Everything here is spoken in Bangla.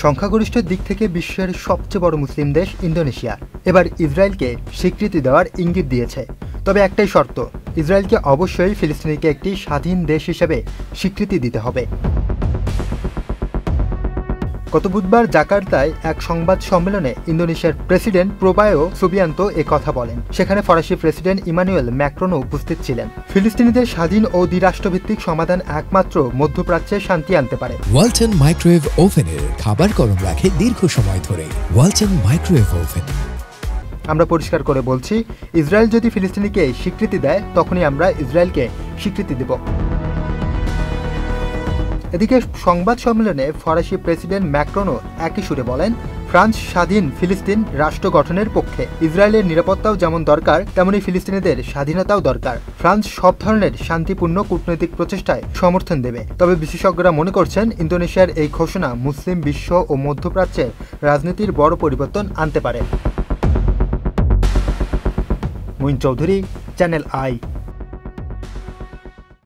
সংখ্যাগরিষ্ঠের দিক থেকে বিশ্বের সবচেয়ে বড় মুসলিম দেশ ইন্দোনেশিয়া এবার ইসরায়েলকে স্বীকৃতি দেওয়ার ইঙ্গিত দিয়েছে। তবে একটাই শর্ত, ইসরায়েলকে অবশ্যই ফিলিস্তিনিকে একটি স্বাধীন দেশ হিসেবে স্বীকৃতি দিতে হবে। গত বুধবার জাকার্তায় এক সংবাদ সম্মেলনে ইন্দোনেশিয়ার প্রেসিডেন্ট প্রোবায়ো সুবিয়ান্তো এ কথা বলেন। সেখানে ফরাসি প্রেসিডেন্ট ইমানুয়েল ম্যাক্রনও উপস্থিত ছিলেন। ফিলিস্তিনিদের স্বাধীন ও দ্বিরাষ্ট্রভিত্তিক সমাধান একমাত্র মধ্যপ্রাচ্যে শান্তি আনতে পারে। ওয়ালটন মাইক্রোওয়েভ ওভেনের খাবার গরম রাখে দীর্ঘ সময় ধরে। Walton microwave oven. আমরা পরিষ্কার করে বলছি, ইসরায়েল যদি ফিলিস্তিনিকে স্বীকৃতি দেয় তখনই আমরা ইসরায়েলকে স্বীকৃতি দেব। এদিকে সংবাদ সম্মেলনে ফরাসি প্রেসিডেন্ট ম্যাক্রনও একই সুরে বলেন, ফ্রান্স স্বাধীন ফিলিস্তিন রাষ্ট্র গঠনের পক্ষে। ইসরায়েলের নিরাপত্তাও যেমন দরকার, তেমনি ফিলিস্তিনিদের স্বাধীনতাও দরকার। ফ্রান্স সব ধরনের শান্তিপূর্ণ কূটনৈতিক প্রচেষ্টায় সমর্থন দেবে। তবে বিশেষজ্ঞরা মনে করছেন, ইন্দোনেশিয়ার এই ঘোষণা মুসলিম বিশ্ব ও মধ্যপ্রাচ্যের রাজনীতির বড় পরিবর্তন আনতে পারে। Muin Chowdhury, channel I.